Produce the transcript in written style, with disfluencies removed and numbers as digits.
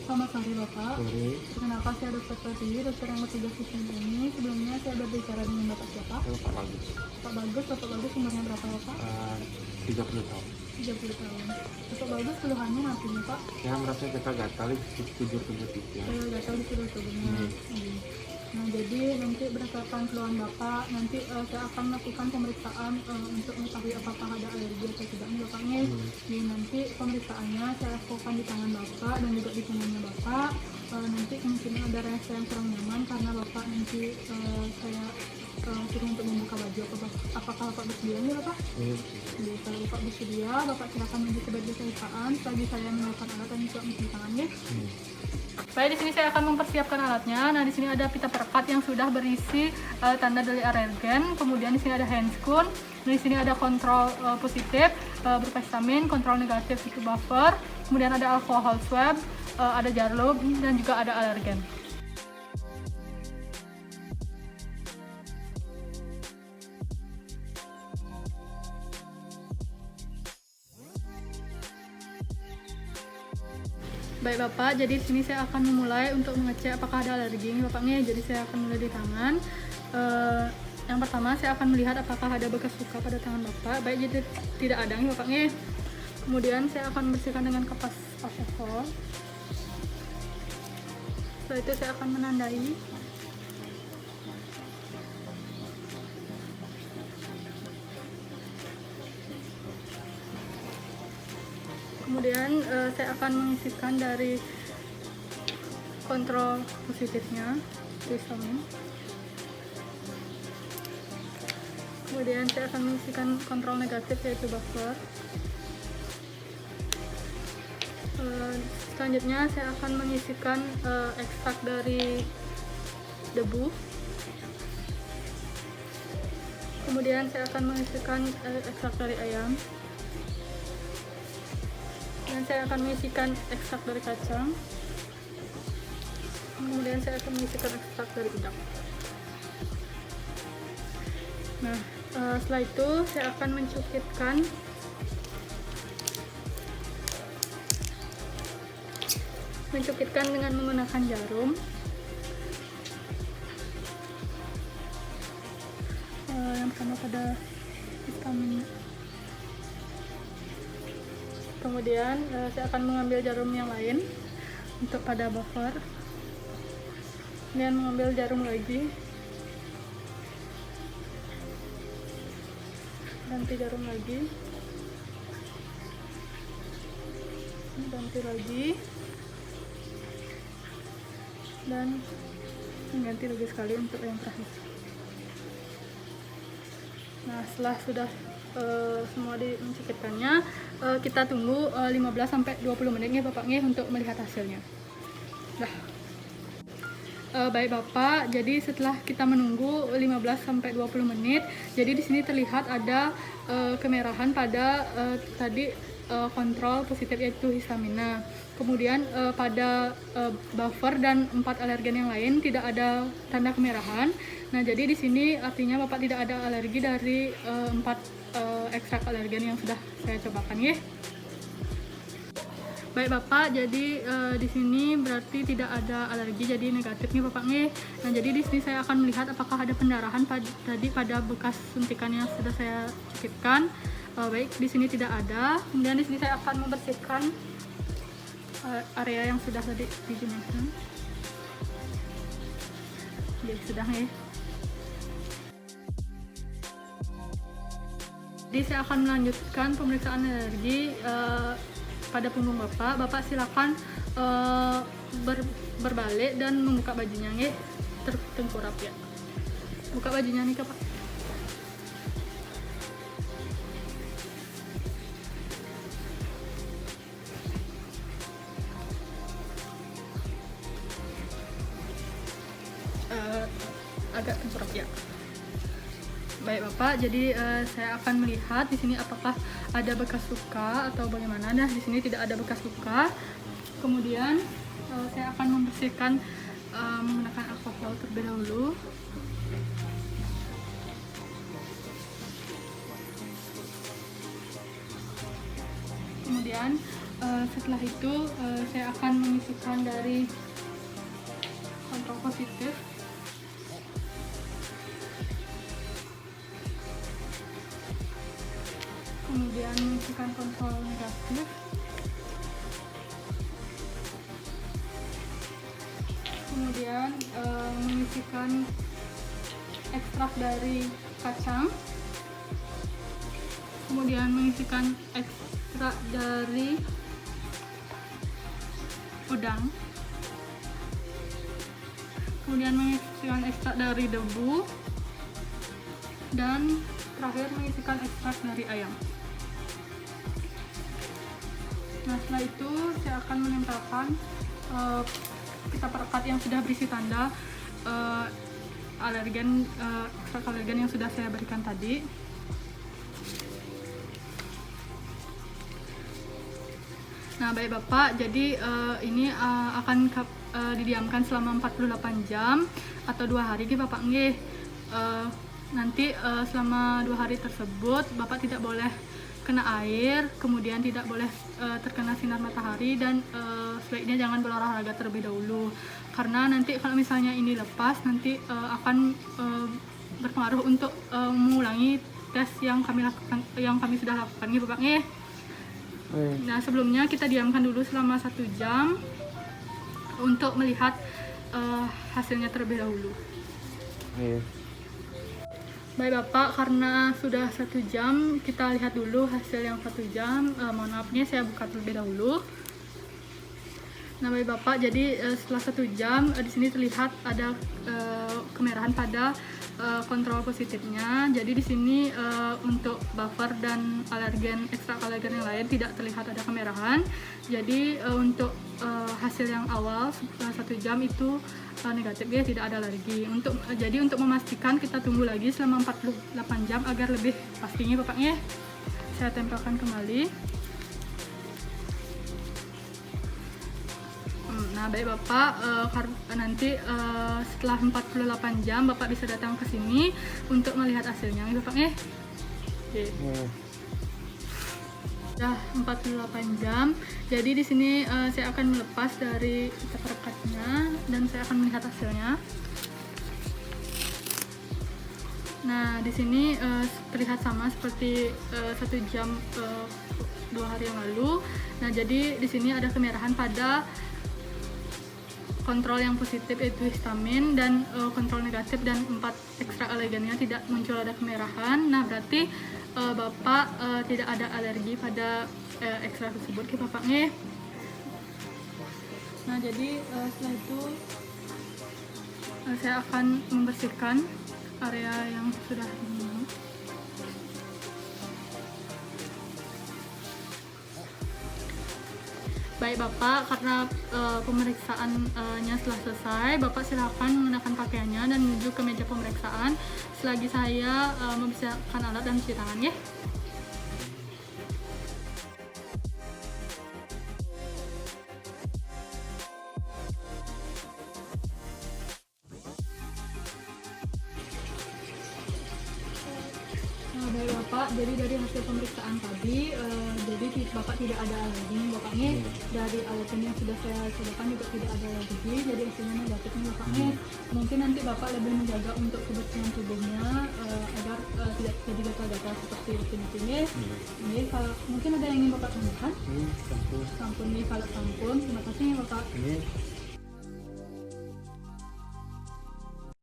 Selamat sore Bapak. Sore, Perkenalkan saya Dr. Tati, dokter yang bertugas di sini ini. Sebelumnya saya berbicara dengan Bapak siapa? saya Pak Bagus. Bapak Bagus umurnya berapa Bapak? 30 tahun. 30 tahun. Bapak Bagus keluhannya nantinya Pak? Saya merasa kita gatal di tidur tiga. Saya gatal di seluruh tubuhnya. Nah jadi nanti berdasarkan keluhan Bapak, nanti saya akan melakukan pemeriksaan untuk mengetahui apakah ada alergi atau tidaknya Bapaknya. Jadi nanti pemeriksaannya saya lakukan di tangan Bapak dan juga di punggungnya Bapak. Nanti mungkin ada rasa yang kurang nyaman karena Bapak nanti saya suruh untuk membuka baju. Apakah Bapak bersedia nih Bapak? Jadi kalau Bapak bersedia, Bapak silakan menuju ke baju pemeriksaan. Selagi saya menemukan alat dan juga mencuci tangannya. Baik, di sini saya akan mempersiapkan alatnya. Nah, di sini ada pita perekat yang sudah berisi tanda dari alergen. Kemudian di sini ada handscoon. Di sini ada kontrol positif berupa histamin, kontrol negatif itu buffer. Kemudian ada alkohol swab, ada jarum dan juga ada alergen. Baik Bapak, jadi di sini saya akan memulai untuk mengecek apakah ada alergi ini Bapaknya. Jadi saya akan mulai di tangan. Yang pertama saya akan melihat apakah ada bekas luka pada tangan Bapak. Baik, jadi tidak ada nih Bapaknya. Kemudian saya akan membersihkan dengan kapas alkohol. Setelah itu saya akan menandai. Kemudian saya akan mengisikan dari kontrol positifnya, histamin. Kemudian saya akan mengisikan kontrol negatif yaitu buffer. Selanjutnya saya akan mengisikan ekstrak dari debu. Kemudian saya akan mengisikan ekstrak dari ayam. Dan saya akan mengisikan ekstrak dari kacang. Kemudian saya akan mengisikan ekstrak dari udang. Nah, setelah itu saya akan mencukitkan dengan menggunakan jarum. Yang pertama pada histamin. Kemudian saya akan mengambil jarum yang lain untuk pada buffer. Kemudian mengambil jarum lagi. Ganti jarum lagi. Ganti lagi. Dan mengganti lagi sekali untuk yang terakhir. Nah, setelah sudah semua dicukupkannya, kita tunggu 15-20 menit ya Bapaknya untuk melihat hasilnya. Baik Bapak, jadi setelah kita menunggu 15-20 menit, jadi di sini terlihat ada kemerahan pada tadi kontrol positif yaitu histamina. Kemudian pada buffer dan 4 alergen yang lain tidak ada tanda kemerahan. Nah, jadi di sini artinya Bapak tidak ada alergi dari 4 ekstrak alergen yang sudah saya cobakan ya. Baik Bapak, jadi di sini berarti tidak ada alergi, jadi negatif nih Bapaknya. Nah, jadi di sini saya akan melihat apakah ada pendarahan tadi pada bekas suntikan yang sudah saya cukupkan. Baik, di sini tidak ada. Kemudian di sini saya akan membersihkan area yang sudah tadi digunakan. Jadi sudah ya. Jadi saya akan melanjutkan pemeriksaan alergi pada punggung Bapak. Bapak silakan berbalik dan membuka bajunya ya, tertengkurap ya. Buka bajunya nih Pak. Agak tengkurap ya. Baik Bapak, jadi saya akan melihat di sini apakah ada bekas luka atau bagaimana. Nah, di sini tidak ada bekas luka. Kemudian saya akan membersihkan menggunakan alkohol terlebih dahulu. Kemudian setelah itu saya akan mengisikan dari kontrol positif. Kemudian mengisikan kontrol negatif. Kemudian mengisikan ekstrak dari kacang. Kemudian mengisikan ekstrak dari udang. Kemudian mengisikan ekstrak dari debu. Dan terakhir mengisikan ekstrak dari ayam. Nah, setelah itu saya akan menempelkan kita perekat yang sudah berisi tanda ekstrak alergen yang sudah saya berikan tadi. Nah, baik Bapak, jadi ini akan didiamkan selama 48 jam atau 2 hari ki Bapak nggih. Nanti selama 2 hari tersebut Bapak tidak boleh kena air, kemudian tidak boleh terkena sinar matahari, dan sebaiknya jangan berolahraga terlebih dahulu, karena nanti kalau misalnya ini lepas nanti akan berpengaruh untuk mengulangi tes yang kami sudah lakukan nih Bapak nggih. Nah, sebelumnya kita diamkan dulu selama 1 jam untuk melihat hasilnya terlebih dahulu. Baik Bapak, karena sudah 1 jam, kita lihat dulu hasil yang 1 jam. Mohon maaf nih, saya buka terlebih dahulu. Nah baik Bapak, jadi setelah 1 jam di sini terlihat ada kemerahan pada kontrol positifnya. Jadi di sini untuk buffer dan ekstrak alergen yang lain tidak terlihat ada kemerahan. Jadi untuk hasil yang awal 1 jam itu negatif ya, tidak ada alergi. Jadi untuk memastikan kita tunggu lagi selama 48 jam agar lebih pastinya Bapaknya. Saya tempelkan kembali. Nah baik Bapak, nanti setelah 48 jam Bapak bisa datang ke sini untuk melihat hasilnya ya Bapak ya. Oke. Sudah 48 jam. Jadi di sini saya akan melepas dari perekatnya dan saya akan melihat hasilnya. Nah, di sini terlihat sama seperti 1 jam 2 hari yang lalu. Nah, jadi di sini ada kemerahan pada kontrol yang positif yaitu histamin, dan kontrol negatif dan 4 ekstrak alergennya tidak muncul ada kemerahan. Nah, berarti Bapak tidak ada alergi pada ekstrak tersebut ke Bapaknya. Nah, jadi setelah itu saya akan membersihkan area yang sudah ini. Baik Bapak, karena pemeriksaannya setelah selesai, Bapak silakan mengenakan pakaiannya dan menuju ke meja pemeriksaan selagi saya mempersiapkan alat dan cuci tangan ya. Baik Bapak, jadi dari hasil pemeriksaan tadi, jadi Bapak tidak ada alergi Bapaknya. Dari alergen yang sudah saya sebutkan juga tidak ada alergi, jadi hasilnya negatif Bapaknya. Mungkin nanti Bapak lebih menjaga untuk kebersihan tubuhnya agar tidak terjadi gatal-gatal seperti ini. Ini kalau mungkin ada yang ingin Bapak tanyakan? Sampun nih, kalau sampun, terima kasih ya Bapak.